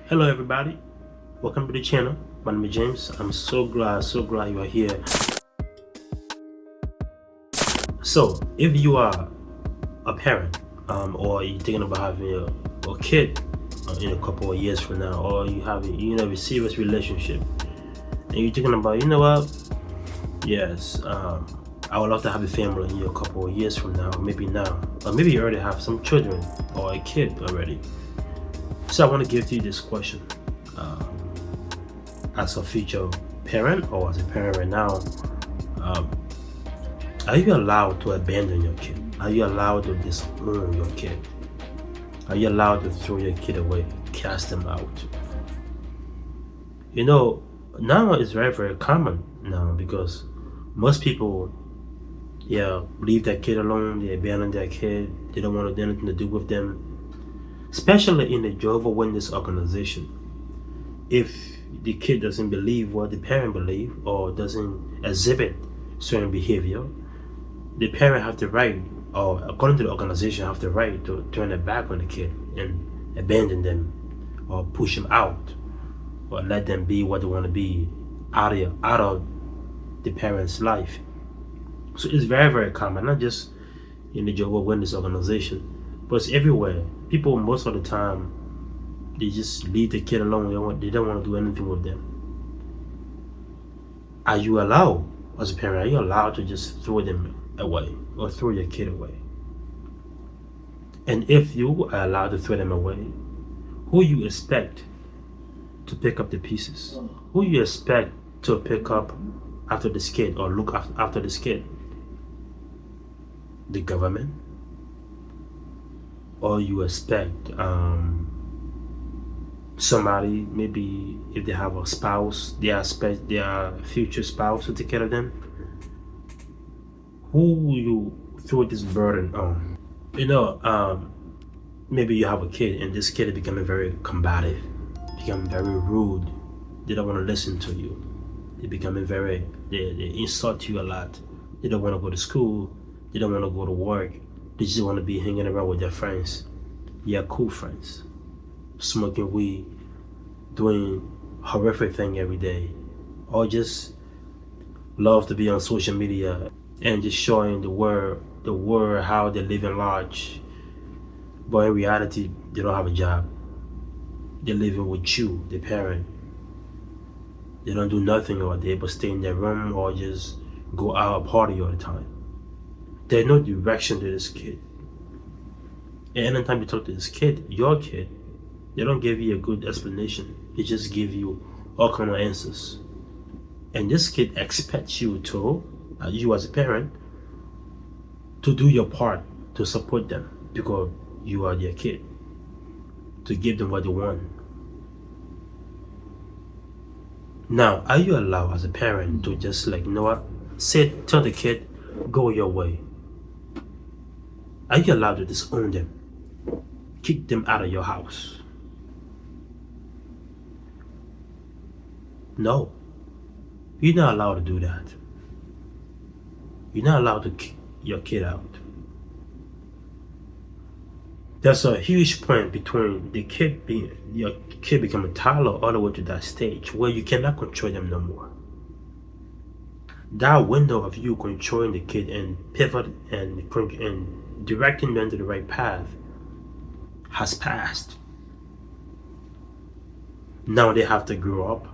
Hello everybody, welcome to the channel. My name is James. I'm so glad you are here. So if you are a parent, or you're thinking about having a kid in a couple of years from now, or you have a serious relationship, and you're thinking about, you know what, yes, I would love to have a family in a couple of years from now, maybe now, or maybe you already have some children or a kid already. So I want to give to you this question. Uh, as a future parent or as a parent right now, um, are you allowed to abandon your kid? Are you allowed to disown your kid? Are you allowed to throw your kid away, cast them out? You know, now it's very common now because most people, yeah, leave their kid alone. They abandon their kid. They don't want to have anything to do with them. Especially in the Jehovah's Witness organization, if the kid doesn't believe what the parent believe or doesn't exhibit certain behavior, the parent have the right, or according to the organization, have the right to turn their back on the kid and abandon them or push them out or let them be what they want to be out of the parent's life. So it's very common, not just in the Jehovah's Witness organization, but it's everywhere. People most of the time, they just leave the kid alone. They don't want to do anything with them. Are you allowed, as a parent, are you allowed to just throw them away or throw your kid away? And if you are allowed to throw them away, who you expect to pick up the pieces? Who you expect to pick up after this kid or look after this kid? The government? Or you expect somebody, maybe if they have a spouse, they expect their future spouse to take care of them? Who you throw this burden on? Maybe you have a kid and this kid is becoming very combative, becoming very rude. They don't want to listen to you. They insult you a lot. They don't want to go to school. They don't want to go to work. They just want to be hanging around with their friends. Yeah, cool friends. Smoking weed, doing horrific thing every day, or just love to be on social media and just showing the world how they're living large. But in reality, they don't have a job. They're living with you, the parent. They don't do nothing all day but stay in their room or just go out party all the time. There's no direction to this kid. And anytime you talk to this kid, your kid, they don't give you a good explanation. They just give you all kind of answers. And this kid expects you you as a parent, to do your part to support them because you are their kid, to give them what they want. Now, are you allowed as a parent to just like, you know what, tell the kid, go your way? Are you allowed to disown them? Kick them out of your house? No. You're not allowed to do that. You're not allowed to kick your kid out. There's a huge point between your kid becoming a toddler all the way to that stage where you cannot control them no more. That window of you controlling the kid and pivot and directing them to the right path has passed. Now they have to grow up,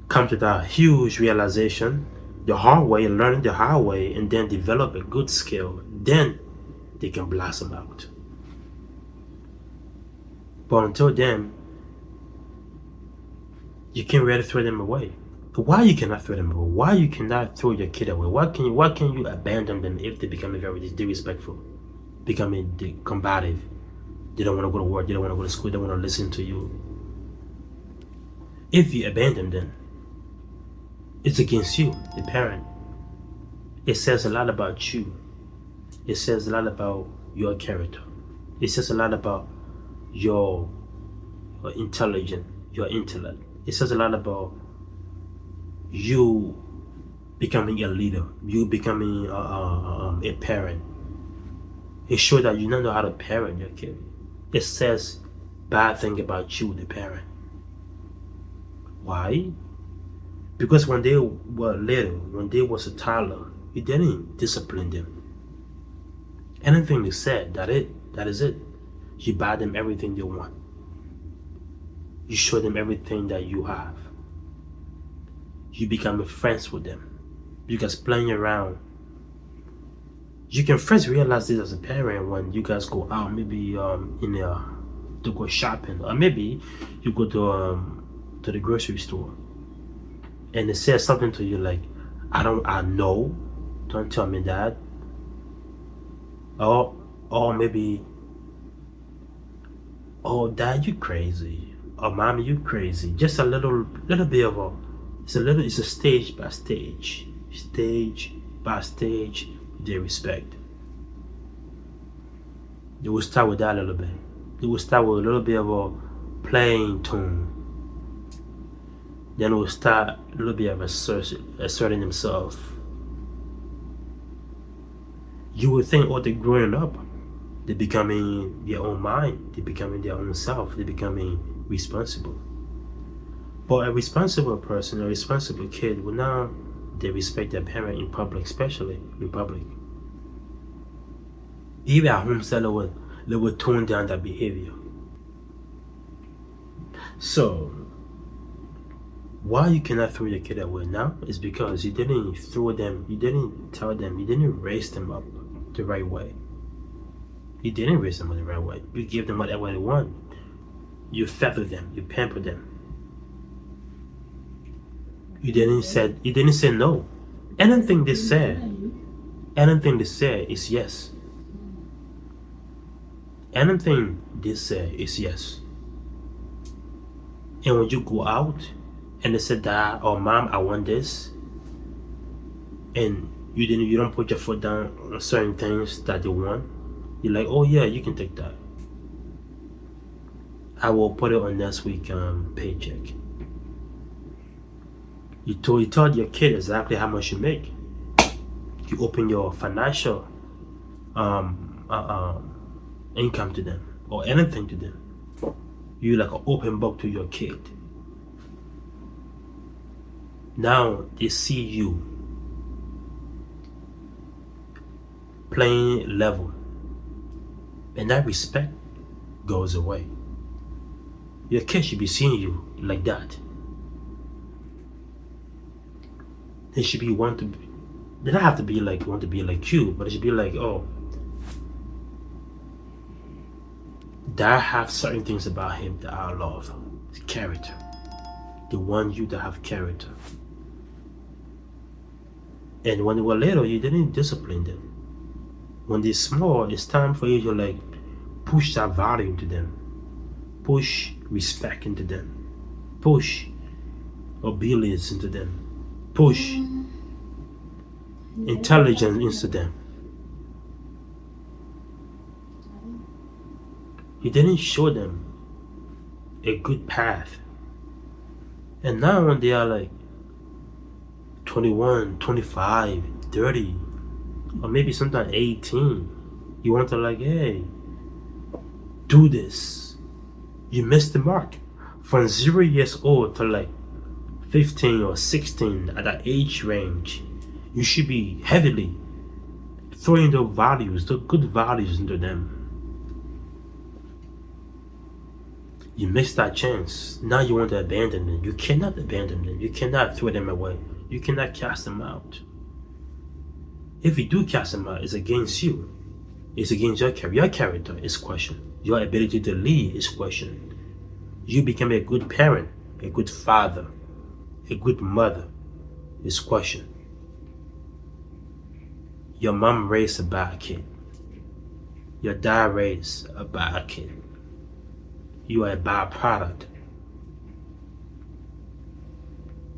come to that huge realization the hard way, learning the hard way, and then develop a good skill. Then they can blossom out. But until then, you can't really throw them away. Why you cannot throw them away? Why you cannot throw your kid away? Why can you abandon them if they become very disrespectful, becoming combative? They don't want to go to work. They don't want to go to school. They don't want to listen to you. If you abandon them, it's against you, the parent. It says a lot about you. It says a lot about your character. It says a lot about your intelligence, your intellect. It says a lot about you becoming a leader, you becoming a parent. It shows that you don't know how to parent your kid. It says bad thing about you, the parent. Why? Because when they were little, when they was a toddler, you didn't discipline them. Anything they said, that is it. You buy them everything they want. You show them everything that you have. You become friends with them. You guys playing around. You can first realize this as a parent when you guys go out, maybe to go shopping, or maybe you go to the grocery store, and it says something to you like, I know, don't tell me that, or maybe, oh, dad, you crazy, or mommy, you crazy. Just a little bit of it's a stage by stage, they respect. They will start with that a little bit. They will start with a little bit of a playing tune. Then it will start a little bit of asserting themselves. You would think, they're growing up. They're becoming their own mind. They're becoming their own self. They're becoming responsible. But a responsible person, a responsible kid, will now they respect their parent in public, especially in public. Even at home, they would tone down that behavior. So, why you cannot throw your kid away now is because you didn't throw them, you didn't tell them, you didn't raise them up the right way. You didn't raise them up the right way. You gave them whatever they want. You feather them, you pamper them. You didn't say no. Anything they say is yes. Anything they say is yes. And when you go out and they say, dad or mom, I want this, and you don't put your foot down on certain things that they want, you're like, oh yeah, you can take that. I will put it on next week paycheck. You told your kid exactly how much you make. You open your financial income to them or anything to them. You like an open book to your kid. Now they see you playing level, and that respect goes away. Your kid should be seeing you like that. They should be they don't have to be like want to be like you, but it should be like, oh, that have certain things about him that I love. His character. They want you to have character. And when they were little, you didn't discipline them. When they're small, it's time for you to like push that value into them. Push respect into them. Push obedience into them. Push intelligence into them. You didn't show them a good path. And now when they are like 21, 25, 30, or maybe sometimes 18, you want to like, hey, do this. You missed the mark. From 0 years old to like 15 or 16, at that age range, you should be heavily throwing the values, the good values into them. You missed that chance. Now you want to abandon them. You cannot abandon them. You cannot throw them away. You cannot cast them out. If you do cast them out, it's against you. It's against your character. Your character is questioned. Your ability to lead is questioned. You become a good parent, a good father, a good mother is questioned. Your mom raised a bad kid. Your dad raised a bad kid. You are a bad product.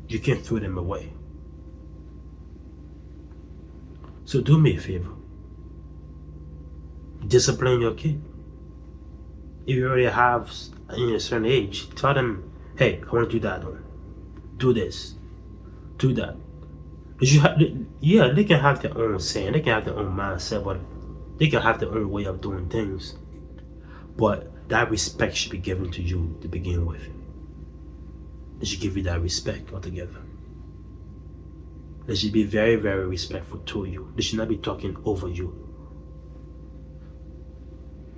You can't throw them away. So do me a favor. Discipline your kid. If you already have in a certain age, tell them, hey, I want to do that one. Do this. Do that. Because they can have their own saying, they can have their own mindset, but they can have their own way of doing things. But that respect should be given to you to begin with. They should give you that respect altogether. They should be very, very respectful to you. They should not be talking over you.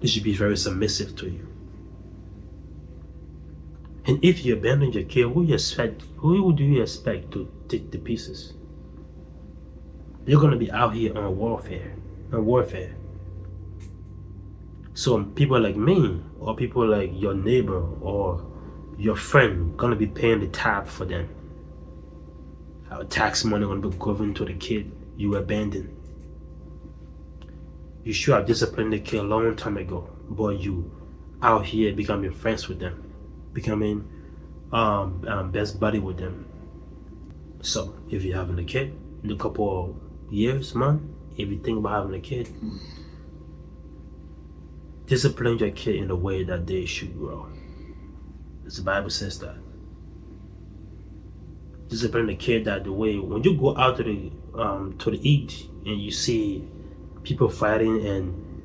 They should be very submissive to you. And if you abandon your kid, who do you expect to take the pieces? You're gonna be out here on warfare. So people like me, or people like your neighbor or your friend, gonna be paying the tab for them. Our tax money gonna be going to the kid you abandoned. You should have disciplined the kid a long time ago, but you out here becoming friends with them, becoming best buddy with them. So if you're having a kid in a couple of years, month, if you think about having a kid, discipline your kid in the way that they should grow. As the Bible says that. Discipline the kid that the way when you go out to the eat and you see people fighting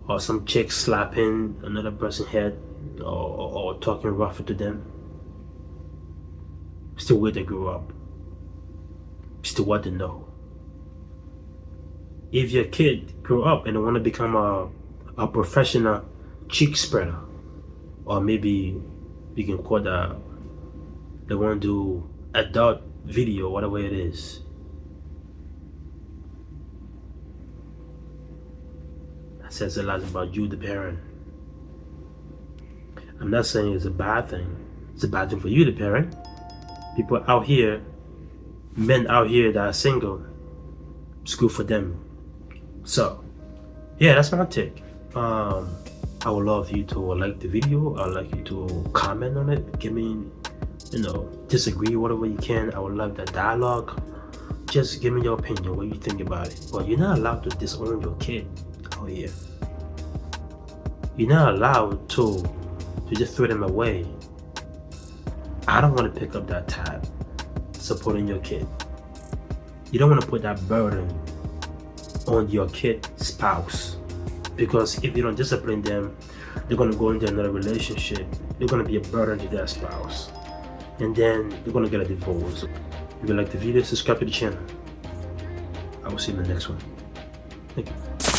or some chick slapping another person's head or talking rough to them, it's the way they grew up. It's the what they know. If your kid grew up and they want to become a professional cheek spreader, or maybe you can call that, they want to do adult video, whatever it is, that says a lot about you, the parent. I'm not saying it's a bad thing. It's a bad thing for you, the parent. People out here, men out here that are single, it's good for them. So, yeah, that's my take. I would love you to like the video. I'd like you to comment on it. Give me, disagree, whatever you can. I would love that dialogue. Just give me your opinion, what you think about it. But you're not allowed to disown your kid out here. You're not allowed to just throw them away. I don't want to pick up that tab supporting your kid. You don't want to put that burden on your kid's spouse, because if you don't discipline them, they're going to go into another relationship. They're going to be a burden to their spouse, and then they're going to get a divorce. If you like the video, subscribe to the channel. I will see you in the next one. Thank you.